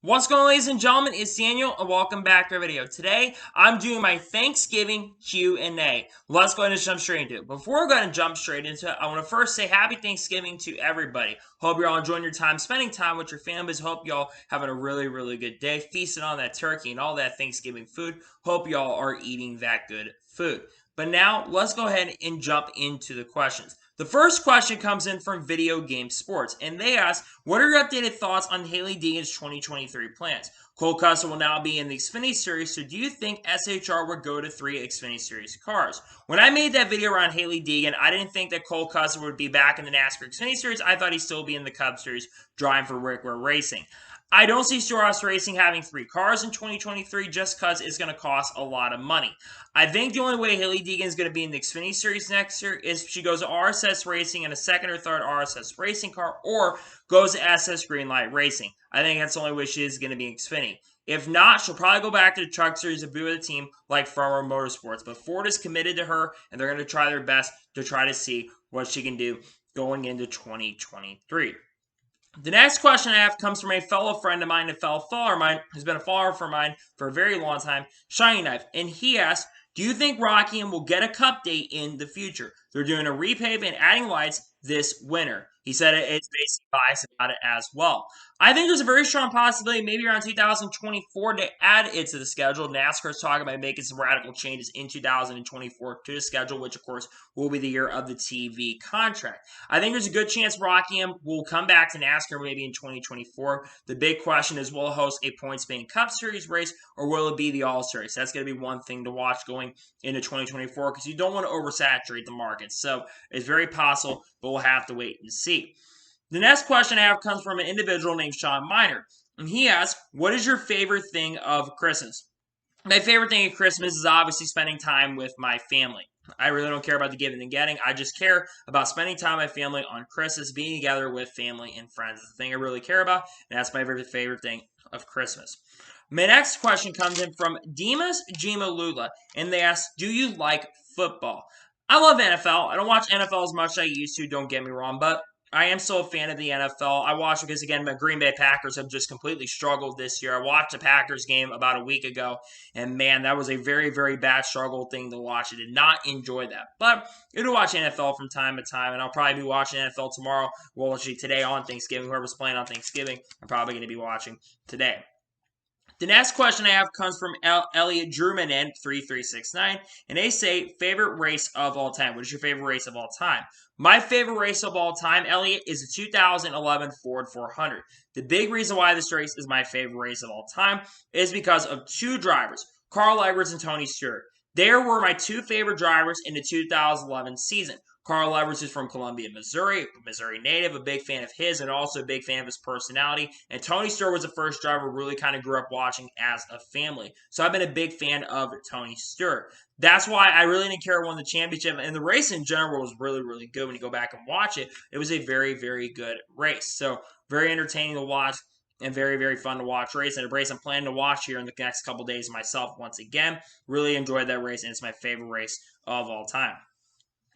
What's going on, ladies and gentlemen? It's Daniel, and welcome back to our video. Today, I'm doing my Thanksgiving Q&A. Let's go ahead and jump straight into it. Before we're going to jump straight into it, I want to first say Happy Thanksgiving to everybody. Hope you're all enjoying your time, spending time with your families. Hope y'all having a really good day, feasting on that turkey and all that Thanksgiving food. Hope y'all are eating that good food. But now, let's go ahead and jump into the questions. The first question comes in from Video Game Sports, and they ask, what are your updated thoughts on Hailie Deegan's 2023 plans? Cole Custer will now be in the Xfinity Series, so do you think SHR would go to 3 Xfinity Series cars? When I made that video around Hailie Deegan, I didn't think that Cole Custer would be back in the NASCAR Xfinity Series. I thought he'd still be in the Cup Series driving for Rick Ware Racing. I don't see Stewart-Haas Racing having 3 cars in 2023 just because it's going to cost a lot of money. I think the only way Hailie Deegan is going to be in the Xfinity Series next year is if she goes to RSS Racing in a second or third RSS Racing car or goes to SS Greenlight Racing. I think that's the only way she is going to be in Xfinity. If not, she'll probably go back to the Truck Series and be with a team like Farmer Motorsports. But Ford is committed to her, and they're going to try their best to try to see what she can do going into 2023. The next question I have comes from a fellow friend of mine, a fellow follower of mine, who's been a follower of mine for a very long time, Shiny Knife. And he asked, do you think Rockingham will get a cup date in the future? They're doing a repave and adding lights this winter. He said it's basically biased about it as well. I think there's a very strong possibility maybe around 2024 to add it to the schedule. NASCAR is talking about making some radical changes in 2024 to the schedule, which of course will be the year of the TV contract. I think there's a good chance Rockingham will come back to NASCAR maybe in 2024. The big question is, will it host a points-paying Cup Series race or will it be the All-Series? That's going to be one thing to watch going into 2024 because you don't want to oversaturate the market. So it's very possible, but we'll have to wait and see. The next question I have comes from an individual named Sean Miner, and he asks, what is your favorite thing of Christmas? My favorite thing at Christmas is obviously spending time with my family. I really don't care about the giving and getting. I just care about spending time with my family on Christmas, being together with family and friends. It's the thing I really care about, and that's my favorite thing of Christmas. My next question comes in from Dimas Jima Lula, and they ask, do you like football? I love NFL. I don't watch NFL as much as I used to, don't get me wrong, but I am still a fan of the NFL. I watch because, again, the Green Bay Packers have just completely struggled this year. I watched the Packers game about a week ago, and man, that was a very bad struggle thing to watch. I did not enjoy that. But I do watch NFL from time to time, and I'll probably be watching NFL tomorrow. Well, actually, today on Thanksgiving. Whoever's playing on Thanksgiving, I'm probably going to be watching today. The next question I have comes from Elliot Drumanen 3369, and they say favorite race of all time. What is your favorite race of all time? My favorite race of all time, Elliot, is the 2011 Ford 400. The big reason why this race is my favorite race of all time is because of 2 drivers, Carl Edwards and Tony Stewart. They were my 2 favorite drivers in the 2011 season. Carl Edwards is from Columbia, Missouri native, a big fan of his, and also a big fan of his personality. And Tony Stewart was the first driver really kind of grew up watching as a family. So I've been a big fan of Tony Stewart. That's why I really didn't care who won the championship. And the race in general was really good when you go back and watch it. It was a very good race. So very entertaining to watch and very fun to watch race. And a race I'm planning to watch here in the next couple days myself once again. Really enjoyed that race, and it's my favorite race of all time.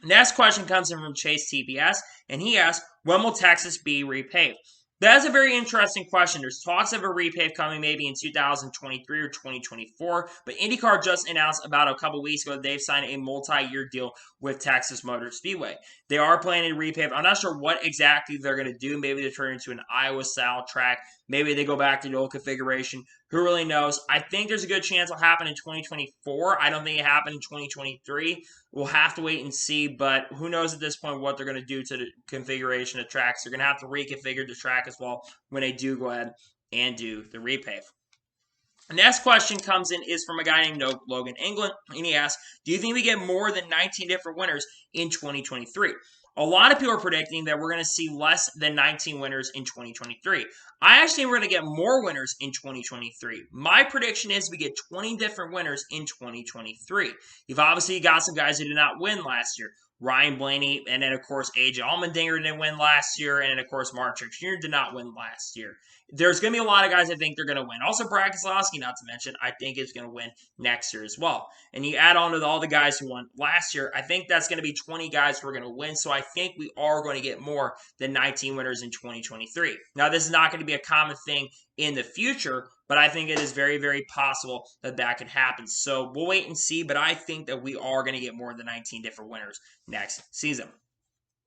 Next question comes in from Chase TBS, and he asks, when will Texas be repaved? That is a very interesting question. There's talks of a repave coming maybe in 2023 or 2024, but IndyCar just announced about a couple weeks ago that they've signed a multi-year deal with Texas Motor Speedway. They are planning to repave. I'm not sure what exactly they're going to do. Maybe they turn it into an Iowa-style track. Maybe they go back to the old configuration. Who really knows? I think there's a good chance it'll happen in 2024. I don't think it happened in 2023. We'll have to wait and see, but who knows at this point what they're going to do to the configuration of tracks. They're going to have to reconfigure the track as well when they do go ahead and do the repave. The next question comes in is from a guy named Logan England, and he asks, do you think we get more than 19 different winners in 2023? A lot of people are predicting that we're going to see less than 19 winners in 2023. I actually think we're going to get more winners in 2023. My prediction is we get 20 different winners in 2023. You've obviously got some guys who did not win last year. Ryan Blaney, and then, of course, AJ Allmendinger didn't win last year, and then, of course, Mark Truex Jr. did not win last year. There's going to be a lot of guys I think they're going to win. Also, Brad Keselowski, not to mention, I think is going to win next year as well. And you add on to all the guys who won last year, I think that's going to be 20 guys who are going to win. So I think we are going to get more than 19 winners in 2023. Now, this is not going to be a common thing in the future, but I think it is very, very possible that that could happen. So we'll wait and see, but I think that we are going to get more than 19 different winners next season.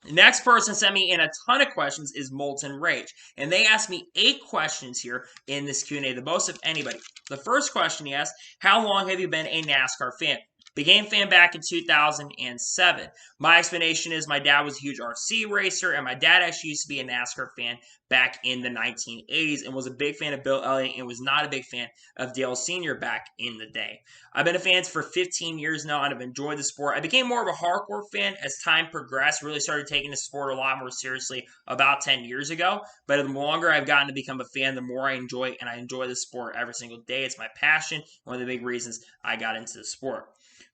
The next person sent me in a ton of questions is Molten Rage, and they asked me 8 questions here in this Q&A, the most of anybody. The first question he asked, how long have you been a NASCAR fan? Became a fan back in 2007. My explanation is my dad was a huge RC racer, and my dad actually used to be a NASCAR fan back in the 1980s and was a big fan of Bill Elliott and was not a big fan of Dale Sr. back in the day. I've been a fan for 15 years now and I've enjoyed the sport. I became more of a hardcore fan as time progressed, really started taking the sport a lot more seriously about 10 years ago. But the longer I've gotten to become a fan, the more I enjoy it, and I enjoy the sport every single day. It's my passion, one of the big reasons I got into the sport.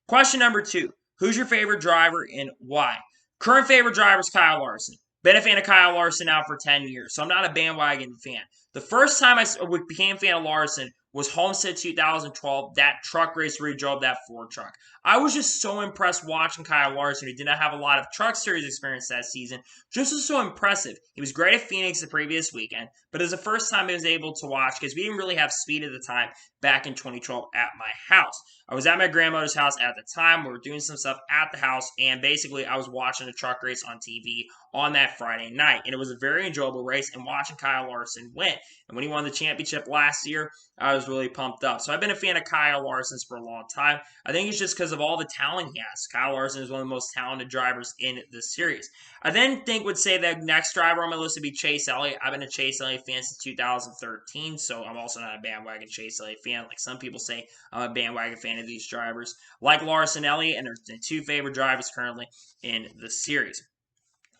Question number 2. Who's your favorite driver and why? Current favorite driver is Kyle Larson. Been a fan of Kyle Larson now for 10 years, so I'm not a bandwagon fan. The first time I became a fan of Larson was Homestead 2012, that truck race where he drove that Ford truck. I was just so impressed watching Kyle Larson, who did not have a lot of truck series experience that season. Just was so impressive. He was great at Phoenix the previous weekend, but it was the first time I was able to watch because we didn't really have speed at the time back in 2012 at my house. I was at my grandmother's house at the time. We were doing some stuff at the house, and basically I was watching a truck race on TV on that Friday night, and it was a very enjoyable race, and watching Kyle Larson win. And when he won the championship last year, I was really pumped up. So I've been a fan of Kyle Larson's for a long time. I think it's just because of all the talent he has. Kyle Larson is one of the most talented drivers in the series. I then would say that next driver on my list would be Chase Elliott. I've been a Chase Elliott fan since 2013, so I'm also not a bandwagon Chase Elliott fan. Like some people say, I'm a bandwagon fan of these drivers. Like Larson, Elliott, and they're the 2 favorite drivers currently in the series.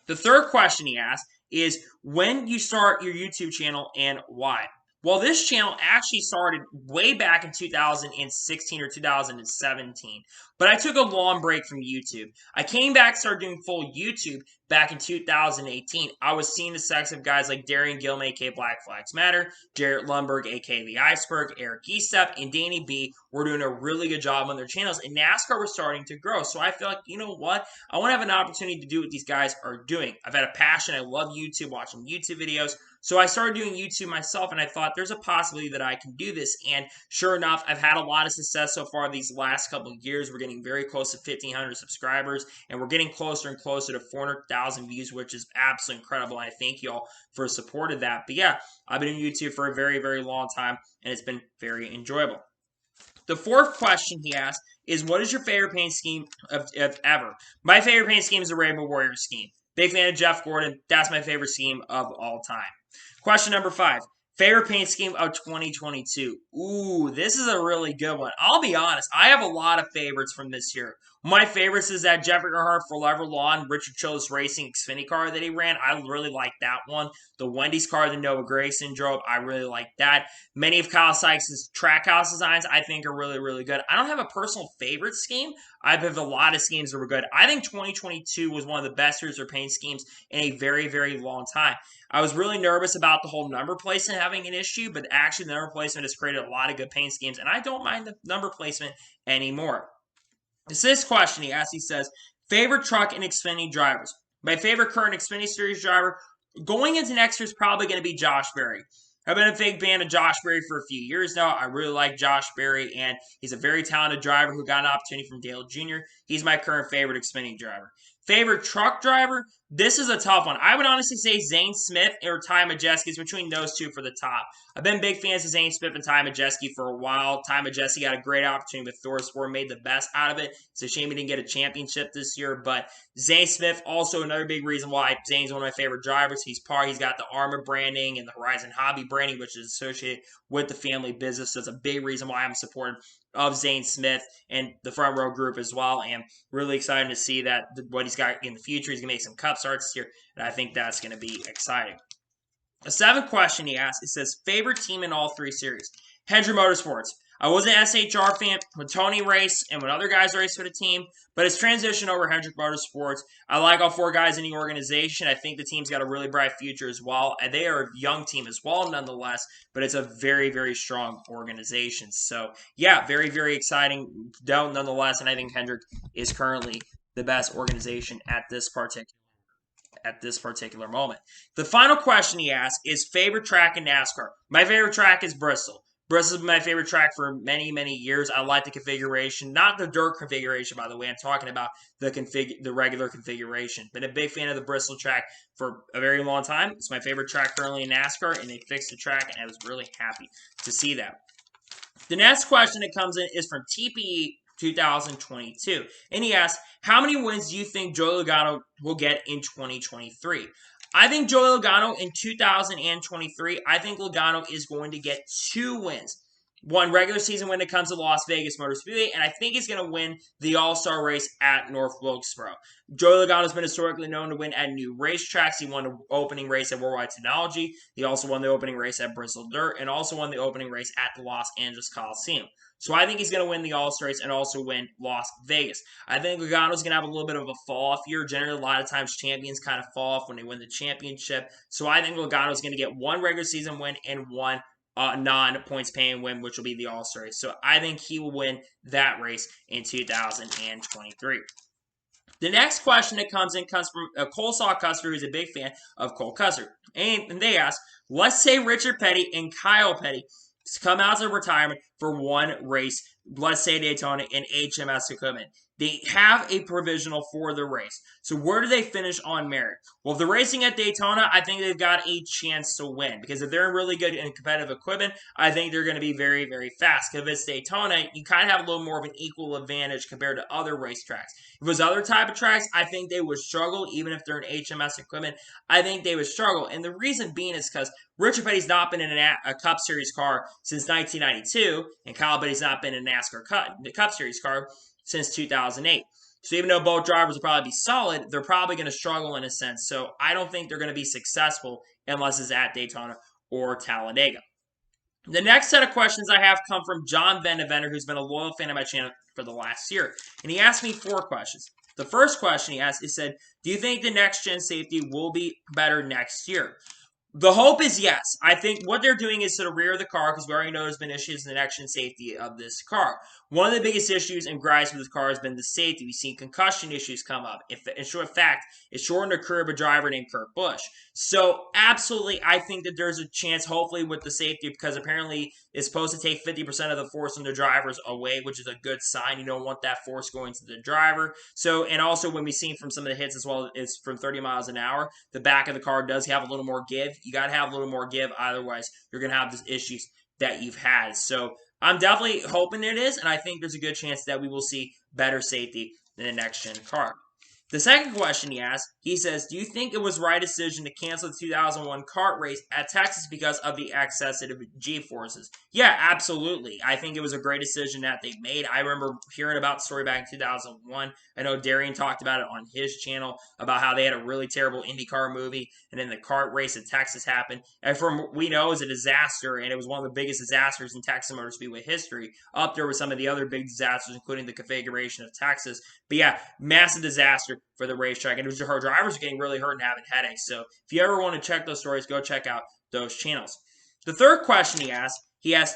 The third question he asked is when you start your YouTube channel and why. Well, this channel actually started way back in 2016 or 2017, but I took a long break from YouTube. I came back, started doing full YouTube back in 2018. I was seeing the success of guys like Darian Gilman, aka Black Flags Matter, Jarrett Lundberg, aka The Iceberg, Eric Estep, and Danny B were doing a really good job on their channels, and NASCAR was starting to grow. So I feel like, you know what? I want to have an opportunity to do what these guys are doing. I've had a passion. I love YouTube, watching YouTube videos. So I started doing YouTube myself, and I thought there's a possibility that I can do this. And sure enough, I've had a lot of success so far these last couple of years. We're getting very close to 1,500 subscribers, and we're getting closer and closer to 400,000 views, which is absolutely incredible. And I thank you all for supporting that. But yeah, I've been in YouTube for a very, very long time, and it's been very enjoyable. The fourth question he asked is, what is your favorite paint scheme of ever? My favorite paint scheme is the Rainbow Warrior scheme. Big fan of Jeff Gordon. That's my favorite scheme of all time. Question number 5. Favorite paint scheme of 2022. Ooh, this is a really good one. I'll be honest, I have a lot of favorites from this year. My favorites is that Jeffrey Earnhardt Forever Lawn Richard Childress Racing Xfinity car that he ran. I really like that one. The Wendy's car that Noah Gragson drove, I really like that. Many of Kyle Sykes' Trackhouse designs I think are really, really good. I don't have a personal favorite scheme. I have a lot of schemes that were good. I think 2022 was one of the best years for paint schemes in a very, very long time. I was really nervous about the whole number placement having an issue, but actually the number placement has created a lot of good paint schemes, and I don't mind the number placement anymore. This question he asked, he says, favorite truck and Xfinity drivers. My favorite current Xfinity Series driver going into next year is probably going to be Josh Berry. I've been a big fan of Josh Berry for a few years now. I really like Josh Berry, and he's a very talented driver who got an opportunity from Dale Jr. He's my current favorite Xfinity driver. Favorite truck driver? This is a tough one. I would honestly say Zane Smith or Ty Majeski is between those two for the top. I've been big fans of Zane Smith and Ty Majeski for a while. Ty Majeski got a great opportunity with ThorSport, made the best out of it. It's a shame he didn't get a championship this year, but Zane Smith, also another big reason why Zane's one of my favorite drivers. He's got the Armor branding and the Horizon Hobby branding, which is associated with the family business. So it's a big reason why I'm supporting of Zane Smith and the Front Row Group as well, and really excited to see that what he's got in the future. He's going to make some cup starts this year, and I think that's going to be exciting. The 7th question he asked, it says, favorite team in all 3 series. Hendrick Motorsports. I was an SHR fan when Tony raced and when other guys raced for the team, but it's transitioned over Hendrick Motorsports. I like all 4 guys in the organization. I think the team's got a really bright future as well, and they are a young team as well, nonetheless, but it's a very, very strong organization. So, yeah, very, very exciting, nonetheless, and I think Hendrick is currently the best organization at this particular moment. The final question he asked is favorite track in NASCAR. My favorite track is Bristol. Bristol's been my favorite track for many, many years. I like the configuration, not the dirt configuration, by the way. I'm talking about the regular configuration. Been a big fan of the Bristol track for a very long time. It's my favorite track currently in NASCAR, and they fixed the track, and I was really happy to see that. The next question that comes in is from TPE 2022. And he asks, how many wins do you think Joey Logano will get in 2023? I think Joey Logano in 2023, I think Logano is going to get 2 wins. 1 regular season when it comes to Las Vegas Motor Speedway, and I think he's going to win the All-Star race at North Wilkesboro. Joey Logano has been historically known to win at new racetracks. He won the opening race at Worldwide Technology. He also won the opening race at Bristol Dirt, and also won the opening race at the Los Angeles Coliseum. So I think he's going to win the All-Star race and also win Las Vegas. I think Logano's going to have a little bit of a fall-off year. Generally, a lot of times champions kind of fall off when they win the championship. So I think Logano's going to get 1 regular season win and 1 non-points paying win, which will be the All-Star race. So I think he will win that race in 2023. The next question that comes from a Cole Saw Custer, who's a big fan of Cole Custer. And they ask, let's say Richard Petty and Kyle Petty come out of retirement for 1 race, let's say Daytona, in HMS equipment. They have a provisional for the race. So where do they finish on merit? Well, if they're racing at Daytona, I think they've got a chance to win. Because if they're in really good and competitive equipment, I think they're going to be very, very fast. Because if it's Daytona, you kind of have a little more of an equal advantage compared to other racetracks. If it was other type of tracks, I think they would struggle. Even if they're in HMS equipment, I think they would struggle. And the reason being is because Richard Petty's not been in a Cup Series car since 1992, and Kyle Petty's not been in a NASCAR Cup Series car since 2008. So even though both drivers will probably be solid, they're probably going to struggle in a sense. So I don't think they're going to be successful unless it's at Daytona or Talladega. The next set of questions I have come from John Beneventer, who's been a loyal fan of my channel for the last year. And he asked me 4 questions. The first question he asked, he said, do you think the next-gen safety will be better next year? The hope is yes. I think what they're doing is to the rear of the car, because we already know there's been issues in the next-gen safety of this car. One of the biggest issues and gripes with this car has been the safety. We've seen concussion issues come up. In short fact, it shortened the career of a driver named Kurt Busch. So absolutely, I think that there's a chance, hopefully, with the safety, because apparently it's supposed to take 50% of the force from the drivers away, which is a good sign. You don't want that force going to the driver. So, and also when we've seen from some of the hits as well, it's from 30 miles an hour, the back of the car does have a little more give. You got to have a little more give, otherwise you're going to have the issues that you've had. So I'm definitely hoping it is, and I think there's a good chance that we will see better safety in the next-gen car. The second question he asked, he says, do you think it was the right decision to cancel the 2001 kart race at Texas because of the excessive G-forces? Yeah, absolutely. I think it was a great decision that they made. I remember hearing about the story back in 2001. I know Darian talked about it on his channel, about how they had a really terrible IndyCar movie, and then the kart race at Texas happened. And from what we know, it was a disaster, and it was one of the biggest disasters in Texas Motor Speedway history, up there with some of the other big disasters, including the configuration of Texas. But yeah, massive disaster for the racetrack, and her drivers are getting really hurt and having headaches. So if you ever want to check those stories, go check out those channels. The third question he asked,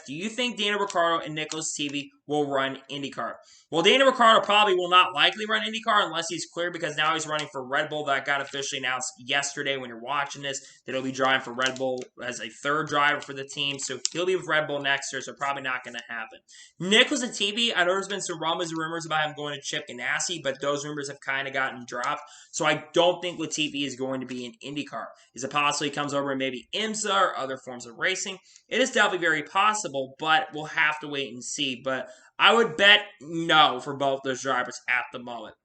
do you think Daniel Ricciardo and Nicholas Latifi will run IndyCar? Well, Daniel Ricciardo probably will not likely run IndyCar unless he's cleared, because now he's running for Red Bull. That got officially announced yesterday when you're watching this, that he'll be driving for Red Bull as a 3rd driver for the team. So he'll be with Red Bull next year, so probably not going to happen. Nicholas Latifi, I know there's been some rumors and rumors about him going to Chip Ganassi, but those rumors have kind of gotten dropped. So I don't think Latifi is going to be in IndyCar. Is it possible he comes over in maybe IMSA or other forms of racing? It is definitely very possible, but we'll have to wait and see. But I would bet no for both those drivers at the moment.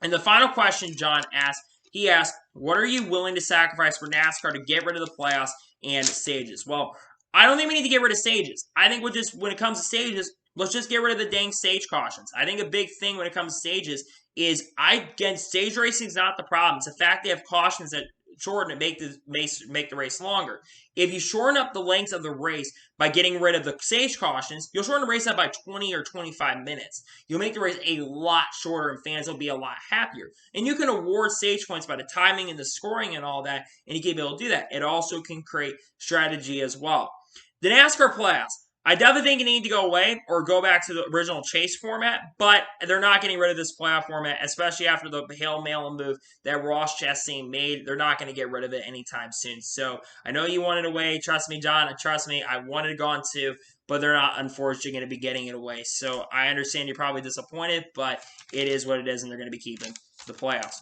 And the final question John asked, he asked, what are you willing to sacrifice for NASCAR to get rid of the playoffs and stages? Well, I don't think we need to get rid of stages. I think when it comes to stages, let's just get rid of the dang stage cautions. I think a big thing when it comes to stages is, stage racing is not the problem. It's the fact they have cautions that shorten it, make the race longer. If you shorten up the length of the race by getting rid of the stage cautions, you'll shorten the race up by 20 or 25 minutes. You'll make the race a lot shorter, and fans will be a lot happier. And you can award stage points by the timing and the scoring and all that, and you can be able to do that. It also can create strategy as well. The NASCAR playoffs. I definitely think it needs to go away or go back to the original chase format, but they're not getting rid of this playoff format, especially after the Hail Mary move that Ross Chastain made. They're not going to get rid of it anytime soon. So I know you wanted it away. Trust me, John. Trust me, I wanted it gone too, but they're not, unfortunately, going to be getting it away. So I understand you're probably disappointed, but it is what it is, and they're going to be keeping the playoffs.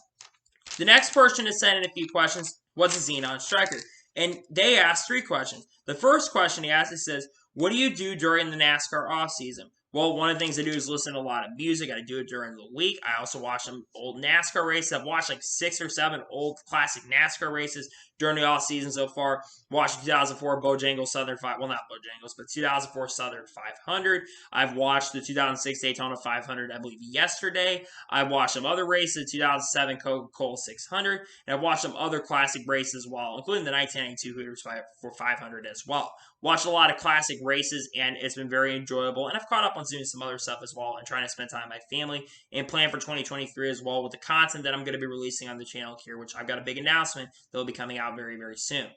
The next person to send in a few questions was a Xenon Striker, and they asked 3 questions. The first question he asked, it says, what do you do during the NASCAR offseason? Well, one of the things I do is listen to a lot of music. I do it during the week. I also watch some old NASCAR races. I've watched like 6 or 7 old classic NASCAR races during the offseason so far. Watched 2004 Bojangles Southern 500. Well, not Bojangles, but 2004 Southern 500. I've watched the 2006 Daytona 500, I believe, yesterday. I've watched some other races, 2007 Coca-Cola 600. And I've watched some other classic races as well, including the 1992 Hooters for 500 as well. Watched a lot of classic races, and it's been very enjoyable. And I've caught up on doing some other stuff as well and trying to spend time with my family and plan for 2023 as well with the content that I'm going to be releasing on the channel here, which I've got a big announcement that will be coming out very, very soon.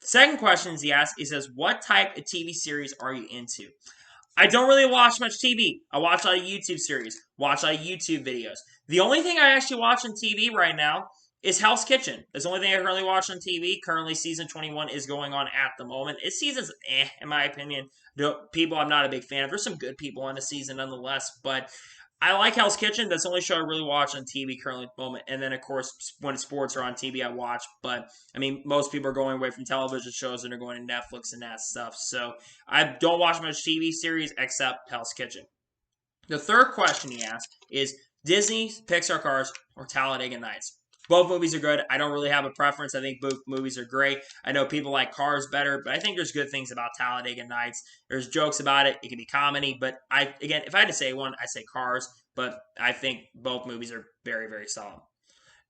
The second question he asked, he says, what type of TV series are you into? I don't really watch much TV. I watch a lot of YouTube series, watch a lot of YouTube videos. The only thing I actually watch on TV right now is Hell's Kitchen. That's the only thing I currently watch on TV. Currently, season 21 is going on at the moment. Its season's in my opinion. People I'm not a big fan of. There's some good people on the season nonetheless, but I like Hell's Kitchen. That's the only show I really watch on TV currently at the moment. And then, of course, when sports are on TV, I watch. But, I mean, most people are going away from television shows and are going to Netflix and that stuff. So I don't watch much TV series except Hell's Kitchen. The third question he asked is Disney, Pixar Cars, or Talladega Nights? Both movies are good. I don't really have a preference. I think both movies are great. I know people like Cars better, but I think there's good things about Talladega Nights. There's jokes about it. It can be comedy, but again, if I had to say one, I'd say Cars, but I think both movies are very, very solid.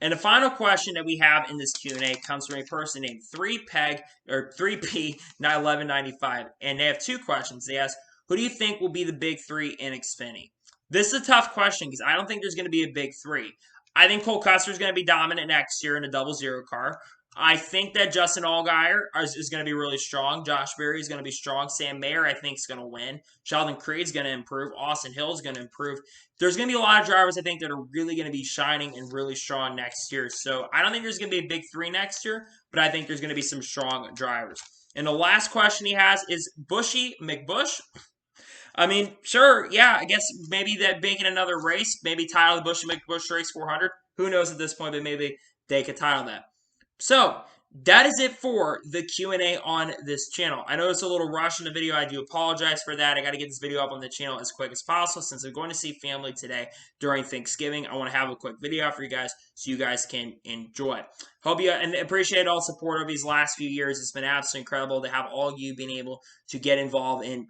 And the final question that we have in this Q&A comes from a person named 3P1195, and they have 2 questions. They ask, who do you think will be the big 3 in Xfinity? This is a tough question because I don't think there's going to be a big 3. I think Cole Custer is going to be dominant next year in a 00 car. I think that Justin Allgaier is going to be really strong. Josh Berry is going to be strong. Sam Mayer, I think, is going to win. Sheldon Creed's going to improve. Austin Hill's going to improve. There's going to be a lot of drivers, I think, that are really going to be shining and really strong next year. So I don't think there's going to be a big 3 next year, but I think there's going to be some strong drivers. And the last question he has is Bushy McBush. I mean, sure, yeah, I guess maybe that making another race, maybe title the Bushy McBush Race 400. Who knows at this point, but maybe they could title that. So, that is it for the Q&A on this channel. I know it's a little rushed in the video. I do apologize for that. I got to get this video up on the channel as quick as possible since I'm going to see family today during Thanksgiving. I want to have a quick video out for you guys so you guys can enjoy. Hope you and appreciate all support over these last few years. It's been absolutely incredible to have all you being able to get involved and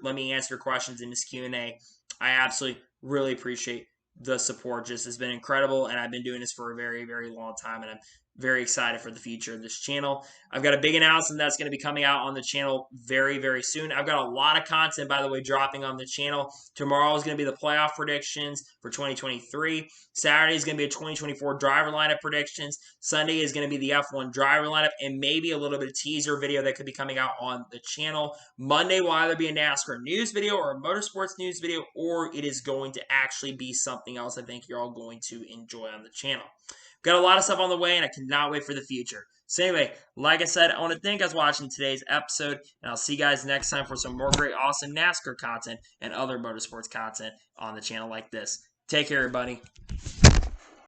let me answer questions in this Q&A. I absolutely really appreciate the support. Just has been incredible, and I've been doing this for a very, very long time, and I'm very excited for the future of this channel. I've got a big announcement that's going to be coming out on the channel very, very soon. I've got a lot of content, by the way, dropping on the channel. Tomorrow is going to be the playoff predictions for 2023. Saturday is going to be a 2024 driver lineup predictions. Sunday is going to be the F1 driver lineup and maybe a little bit of teaser video that could be coming out on the channel. Monday will either be a NASCAR news video or a motorsports news video, or it is going to actually be something else I think you're all going to enjoy on the channel. Got a lot of stuff on the way, and I cannot wait for the future. So anyway, like I said, I want to thank you guys for watching today's episode, and I'll see you guys next time for some more great, awesome NASCAR content and other motorsports content on the channel like this. Take care, everybody.